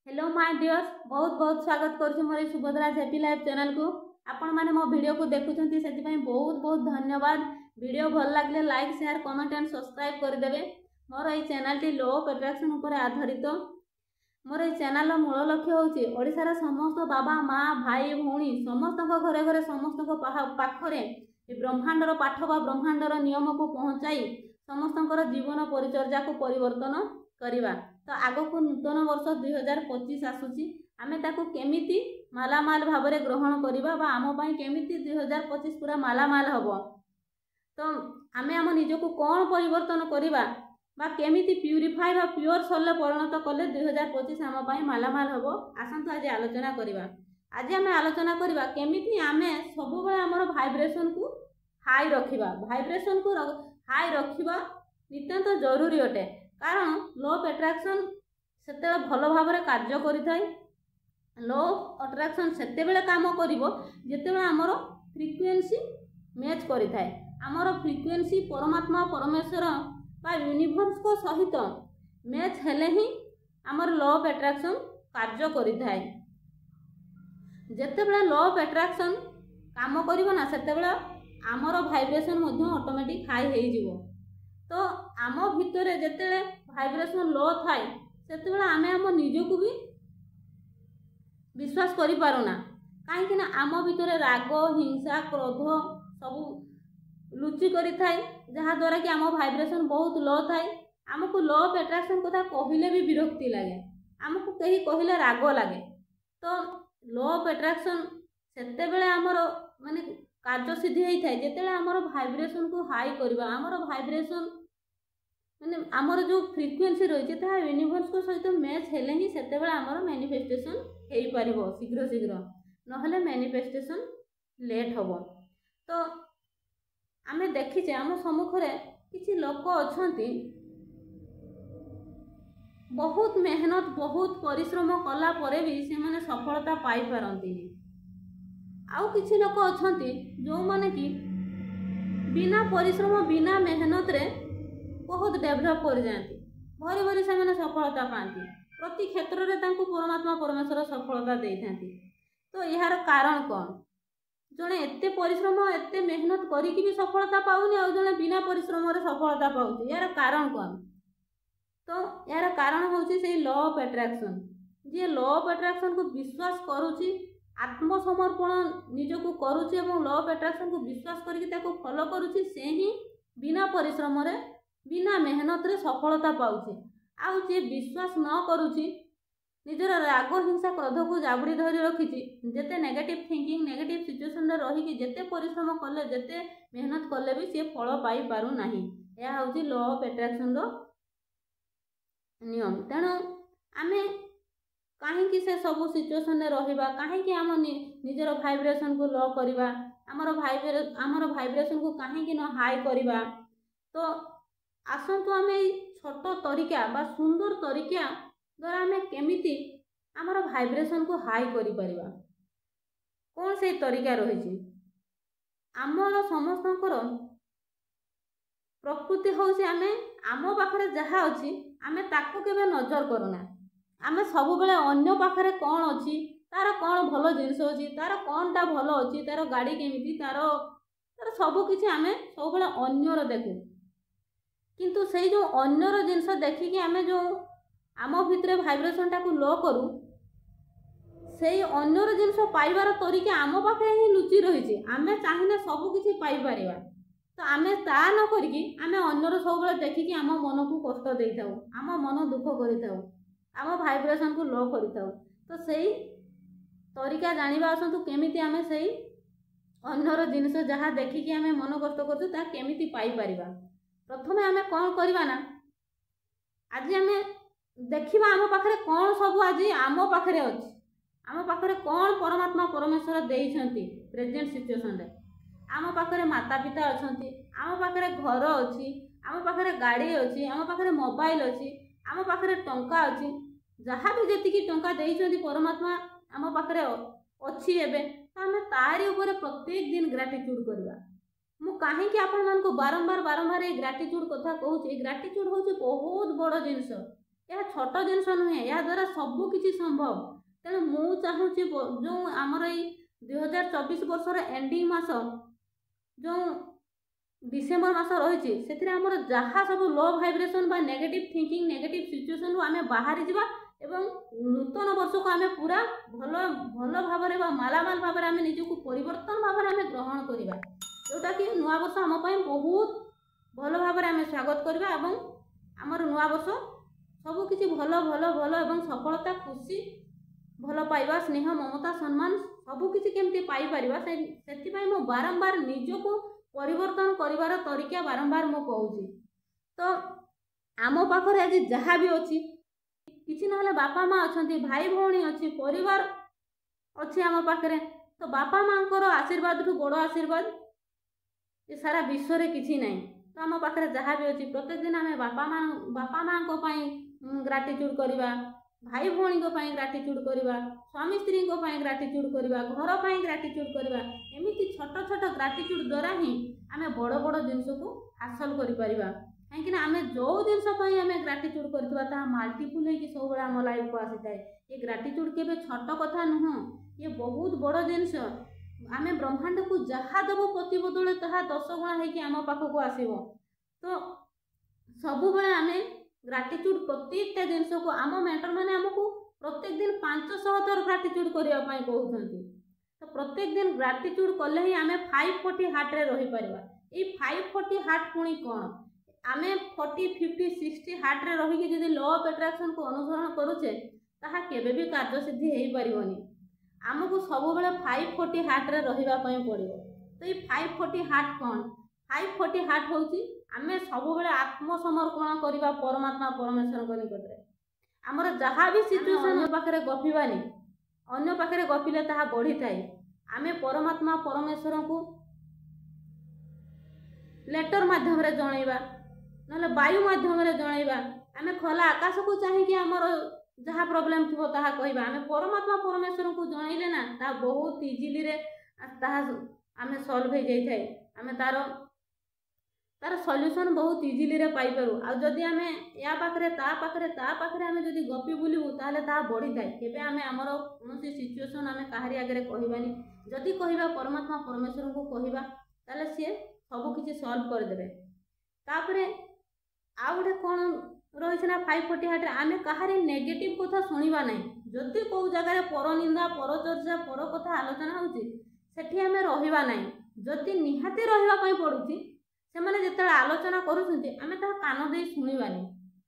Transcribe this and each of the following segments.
Hello my dears, बहुत बहुत स्वागत करुछु मोर सुभद्रा हैप्पी लाइफ चैनल को। आपण माने मो वीडियो को देखुछंती सेति पई बहुत बहुत धन्यवाद। वीडियो भल लागले like share comment and subscribe कर देबे। मोर ए चैनल टी लॉ ऑफ अट्रैक्शन ऊपर आधारित। मोर ए चैनल मूल लक्ष्य होची ओडिसा समस्त बाबा माँ भाई भौणी समस्त घरे घरे समस्त पाखरे ब्रह्मांडर पाठ बा ब्रह्मांडर नियम को पहुँचाई समस्त जीवन परिचर्या को परिवर्तन करवा। तो आगो को नूतन वर्ष 2025 आसुची आमे ताको केमिति मालामाल भाव में ग्रहण करवा बा आम पाई केमिति 2025 पूरा मालामाल हबो। तो आमे आम निजको कौन परिवर्तन करवा बा केमिति प्यूरिफाई बा प्योर सोल परिणत कले 2025 आम पाई मालामाल हबो। आसंतु आज आलोचना करवा। आज आमे आलोचना करवा केमिति आमे सब बेले हमर वाइब्रेशन को हाई रखिबा। वाइब्रेशन को हाई रखिबा नितांत जरूरी अटे, कारण लॉ ऑफ अट्रैक्शन सेते भल भाव में कार्य करिथाय। लॉ ऑफ अट्रैक्शन सेते बेले काम करिवो जेते बेले हमर फ्रीक्वेंसी मैच करिथाय। हमर फ्रीक्वेंसी परमात्मा परमेश्वर बा यूनिवर्स को सहित मैच हेले ही हमर लॉ ऑफ अट्रैक्शन कार्य करिथाय। जेते बेले लॉ ऑफ अट्रैक्शन काम करिवो ना सेते बेले हमर वाइब्रेशन मध्ये ऑटोमेटिक हाई हेइ जिवो। तो आम भितर जिते वाइब्रेशन लो थाए से आमे आम निजको भी विश्वास करि पारुना। कहीं आम भितर राग हिंसा क्रोध सब लुचि करि थाए, जहा द्वारा कि आम वाइब्रेशन बहुत लो थाए। आमको लॉ ऑफ अट्रैक्शन कथा कहले भी विरक्ति लगे, आमको कहीं कहले राग लगे। तो लॉ ऑफ अट्रैक्शन सेते बेले आमर माने कार्य सिद्धि होता है जिते आमर वाइब्रेशन को हाई करवा। आमर वाइब्रेशन माने आमर जो फ्रीक्वेंसी रही है यूनिवर्स को सहित मैच हेले ही सेते बेले आमर मैनिफेस्टेशन हो पारिबो शीघ्र शीघ्र, नहले मैनिफेस्टेशन लेट होबो। तो आमे देखिचे आम सम्मुखरे किछि लोक अछंती बहुत मेहनत बहुत परिश्रम कला परे भी से माने सफलता पाई पारंती। आउ किछि लोक अछंती जो माने कि बिना परिश्रम बिना मेहनत रे बहुत डेभलप कर जाती, भरी भरी से माने सफलता पाती। प्रति क्षेत्र में तांको परमात्मा परमेश्वर सफलता देइथांती। तो यार कारण कौन? जड़े एते परिश्रम एते मेहनत करिकि भी सफलता पाउनी और जड़े बिना परिश्रम रे सफलता पाउची, यार कारण कौन? तो यार कारण होची से law of attraction. J law of attraction को विश्वास करूची आत्मसमर्पण निजको करूची एवं लॉ ऑफ अट्रैक्शन को विश्वास करके ताको फॉलो करूची से ही बिना परिश्रम रे बिना मेहनत रे सफलता पाउची। आउ जे विश्वास न करूची निजर राग हिंसा क्रोध को जाबड़ी धरी रखीची, जेते नेगेटिव थिंकिंग नेगेटिव सिचुएशन रे रही कि जेते परिश्रम कले जेते मेहनत कले भी से फल पाई पारु नाही। या होची लॉ ऑफ अट्रैक्शन रो नियम। तेणु आमे कहीं से सब सिचुएशन रहिबा, कहीं आम निजर वाइब्रेशन को लो करवा, आमर वाइब्रेशन को कहीं न हाई करवा। तो आसंतु आमे छोट तरीका बा सुंदर तरीका द्वारा आमे केमिति आमर वाइब्रेशन को हाई करि परिबा। कौन से तरीका रही? आमर समस्तंकर प्रकृति होची आमे आम पाखरे जहा अछि आमे ताको केबे नजर करूना। आमे सब बेले अन्य पाखरे कौन अछि तार कौन भलो जिनिस अछि तार कौनटा भलो अछि तार गाड़ी केमिति तार सब किछि आमे सब बेले अन्यर देखु। किंतु से जो अन्यर जिनिस देखिकी आमे जो आम भितरे वाइब्रेशन टाको लो करू से अन्यर जिनिस पाइबार तरीका आम पाखे ही लुचि रही। आमे चाहिए सब किछि पाई परिबा, तो आमे ता न करिकी आमे अन्यर सब बेले देखिकी आम मन को कष्ट देई थाउ, आम मन दुख करि थाउ, आम वाइब्रेशन को लो करि थाउ। तो सही तरीका जानिबा आसंतु केमिति आमे सही अन्यर जिनिस जहाँ देखिकी आमे मन कष्ट करछु ता केमिति पाई परिबा। प्रथमे आमे कौन करवा ना, आज आमे देखिबा आम पाखरे कौन सब आज आम पाखरे अछि, आम पाखरे कौन परमात्मा परमेश्वर देइछंती प्रेजेंट सिचुएशन रे। आम पाखरे माता पिता अछंती, आम पाखरे घर अछि, आम पाखरे गाड़ी अछि, आम पाखरे मोबाइल अछि, आम पाखरे टंका अछि, जहाँ भी जेतिकी टंका देइछंती परमात्मा आम पाखरे अछि एबे, तो आमे तारी ऊपर प्रत्येक दिन ग्रेटिट्यूड करवा। मु कहीं आपण मान को बारंबार बारंबार ये ग्रेटिट्यूड कथा कहूँ। ग्रेटिट्यूड हूँ बहुत बड़ जिनस। यह छोट जिनस नुहे या द्वारा सबू किसी संभव। तेणु मु चाहूँगी जो आमर ये 2024 वर्षर एंडिंग मास जो डिसेम्बर मास रही से आमर जहाँ सब लो भाइब्रेशन बा नेगेटिव थिंकिंग नेगेटिव सिचुएशन रु आमे बाहरी जीवा एवं नूतन वर्ष को आमे पूरा भल भल भाव में मालामाल भाव में आमे निजको परिवर्तन भाव में आमे ग्रहण करवा जोटा कि नुआ वर्ष आम बहुत भल भाव में आमे स्वागत करवा एवं आमर नुआ वर्ष सबू किसी भल भल भल एवं सफलता खुशी भल पाइबा स्नेह ममता सम्मान सबू किसी केमती पाई परिबा से मो बारंबार निजको परिवर्तन करिवार तरीका बारंबार मु कहूची। तो आम पाखरे आज जहाँ भी अच्छी किसी ना बापा माँ अच्छा भाई भौणी अच्छी परिवार अच्छी आम पाखरे तो बापा माँ को आशीर्वाद ठू बड़ आशीर्वाद ये सारा विश्व रे किसी नहीं। तो आम पाखरे जहाँ भी अच्छी प्रत्येक दिन आम बापा माँ को ग्राटिट्यूड करवा भाई भौणी को ग्राटिट्यूड करवा स्वामी स्त्री को ग्राटिट्यूड करवा घर पर ग्राटिट्यूड करवा एमती छोट छोट ग्राटिट्यूड द्वारा ही आम बड़ बड़ जिनस को हासिल करिपरिबा। कहीं आम जो जिनस आम ग्राटिट्यूड करथिबा मल्टीपुल होगी सब आम लाइफ को आसी थाए। ये ग्राटिट्यूड केबे छोट कथा नुह ये बहुत बड़ जिनस आम ब्रह्मांड को जहाँ देव प्रति बदले ताहा 10 गुणा होगी आम पाखक आसब। तो सब आम ग्राटिट्यूड प्रत्येक जिनस को आम मेंटर मैंने आमको प्रत्येक दिन 500 थर ग्राटिट्यूड करने कहते। तो प्रत्येक दिन ग्राटिट्यूड कले ही आम 540 हार्ट रे रही पारिबा। ये 540 हार्ट पुणी कौन आम 40 50 60 हार्ट रे रही जदि लॉ ऑफ अट्रैक्शन को अनुसरण करुचे ताहा केबे भी कार्य सिद्धि हो पारिबनी। आमको सब बेले 540 हार्ट रे रहिबा पड़िबो। तो ये 540 हार्ट कौन 540 हार्ट होउची आमे सब बेले आत्मसमर्पण करवा परमात्मा परमेश्वर को निकट रे आमर जहाँ भी सिचुएशन पाखरे गपिबानी अन्य पाखरे गपिले ताहा बढ़ी थाए। आमे परमात्मा परमेश्वर को लेटर माध्यम रे जणैबा नले वायु माध्यम रे जणैबा आमे खोला आकाश को चाहिए आमर जहाँ प्रॉब्लम थी ताहा कहबा आमे परमात्मा परमेश्वर को जणैले ना ता बहुत इजीली रे ताहा आमे सॉल्व हो जाई थाए। आमे तार सॉल्यूशन बहुत इजीली रे पाई पारू। आ जदि आमे या पाखरे आमे जदि गपी बुलिबू ताले ता बढ़ी थाए। केबे आमे हमर कोनोसी सिचुएशन आमे काहारी आगे कहबानी जदि कहबा परमात्मा परमेश्वर को कहबा ताले से सब किछि सॉल्व कर देबे। तापरे आ गोटे कोन रहिछ ना 540 हार्ट आमे काहारी नेगेटिव कथा सुनिबा नै। जदि को जगह रे पर निंदा पर चर्चा पर कथा आलोचना होउची सेठी आमे रहिबा नै। जदि निहाती रहिबा पई पडुची से माने जते आलोचना करूछन्ती आमे ता कान दे सुनिबानी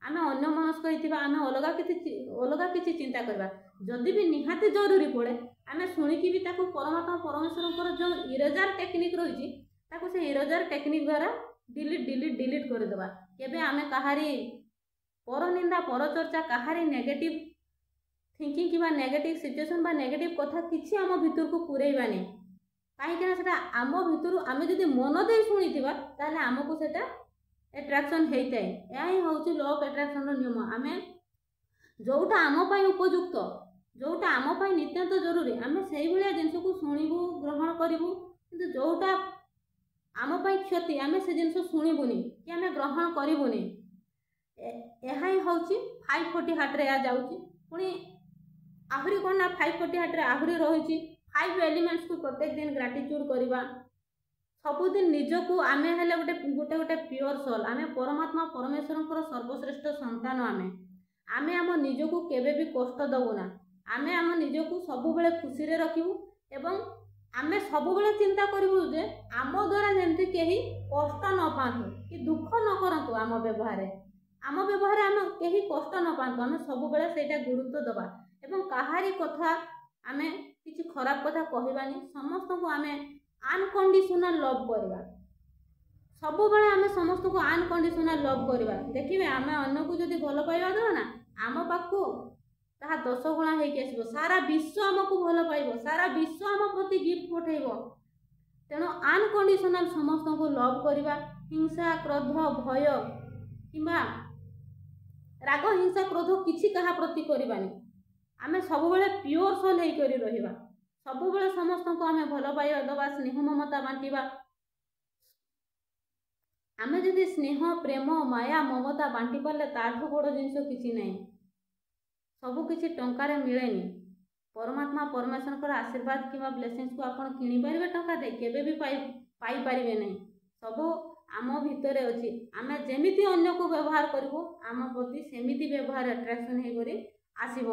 आमे अन्य मनस्क होइतिबा आमे अलगा किछि चिंता करबा। जदि भी निहाती जरूरी पड़े आमे सुनिकी भी ताको परमात्मा परमेश्वर जो इरेजर टेक्निक रही ताको से इरेजर टेक्निक द्वारा डिलीट कर देबा। केबे आमे काहारी पर निंदा पर चर्चा काहारी नेगेटिव थिंकिंग किबा नेगेटिव सिचुएशन बा नेगेटिव कथा किछि आम भितर को पुरैबानी। कहीं से आम भितर आम जब मन दे शुणी ताले आमको से एट्राक्शन होता है। यह ही हूँ लॉ ऑफ एट्राक्शन नियम। आम जोटा आम उपयुक्त जोटा आम नितांत जरूरी आम से जिनस को शुणु ग्रहण करूँ कि जोटा आम क्षति आम से जिनस शुणुनि कि आम ग्रहण करूनी। यह ही हूँ 540 हार्ट रे जाऊँगी पुणी आहरी कौन ना 540 हार्ट रे आहरी रही 5 एलिमेंट्स को प्रत्येक दिन ग्राटिट्यूड करवा सबुदिन निजको आमे हेले गोटे गोटे गोटे प्योर सोल आमे परमात्मा परमेश्वर सर्वश्रेष्ठ संतान आमे आम निजको केबे भी कष्ट दबुना। आमे आम निजको सबु बेले खुशी रे रखिबु एवं आमे सबु बेले चिंता करिबु जे आम द्वारा जेमति केही कष्ट न पातु कि दुख न करंतु आम व्यवहार आम केही कष्ट न पातु आमे सबु बेले सेटा गुरुत्व दबा एवं काहारी कथा आमे किसी खराब कथा कहबानी समस्त को आमे अनकंडीशनल लव करवा सबु बेले आमे समस्त को अनकंडीशनल लव करवा। देखिए आमे अन्य को जदि भल पाइबा देबा ना आम पाखु ताहा 10 गुणा होइके आसीबो। सारा विश्व आमको भल पाइबो सारा विश्व आम प्रति गिफ्ट पठेइबो। तेणु अनकंडीशनल समस्त को लव करवा। हिंसा क्रोध भय किंबा राग हिंसा क्रोध किछि कहा प्रति करबानी। आमे सब बेले प्योर सोल हेई करी रहिबा सब बेले समस्त को आमे भल पाइबा दबा स्नेह ममता बांटिबा। आमे जदि स्नेह प्रेम माया ममता बांटी पाले ताठू बड़ जिनस किछि नहीं। ସବୁ କିଛି ଟଙ୍କାରେ ମିଳେନି। परमात्मा परमेश्वर आशीर्वाद कि ब्लेसिंग्स को आप किनीपर टंका दे केवे भी पाइपारे नहीं। सब आम भितर अच्छी आम जमीती अन्य को व्यवहार करूँ आम प्रति सेमिति व्यवहार अट्राक्शन होकर आसब।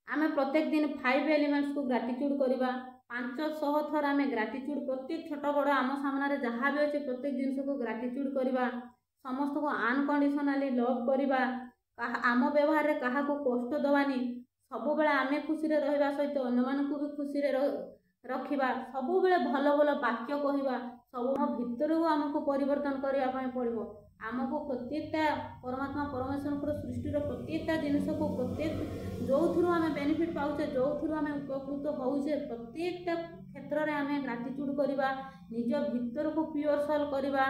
आम प्रत्येक दिन 5 एलिमेंट्स को ग्राटिट्यूड करवा 500 थर आम ग्राटिट्यूड प्रत्येक छोट बड़ आम सामने जहाँ भी अच्छे प्रत्येक जिनस को ग्राटिट्यूड करवा समस्त को अनकंडीशनली लव करवा आम व्यवहार में क्या कष्ट दवानी सब बेले आम खुशी रहा सहित अन्य भी खुशी रखा सब बेले भल भल वाक्य कहवा सब भितर को आमको परिवर्तन करने पड़ो। आमको प्रत्येकटा परमात्मा परमेश्वर सृष्टि प्रत्येकटा जिनस को प्रत्येक जो थ्रु आम बेनिफिट पाचे जो थ्रु आम उपकृत होचे प्रत्येकटा क्षेत्र में आम ग्राटिट्यूड करवा निज भितर को प्योर सॉल करवा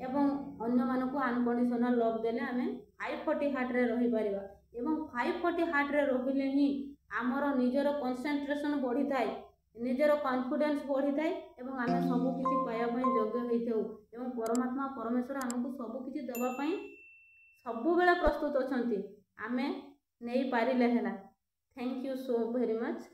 एवं अन्य मानक अनकंडीशनल लव देले आम 540 हार्ट रे रही परिबा एवं 540 हार्ट रे रहिले ही आमर निजर कंसंट्रेशन बढ़ी थाए निजर कॉन्फिडेंस बढ़ी थाए एवं आम सब किछि पाया पई योग्य होइथौ एवं परमात्मा परमेश्वर हमको सब किछि देबा पई सब बेला प्रस्तुत अछंती आमे नै पारिले हैला। Thank you so very much.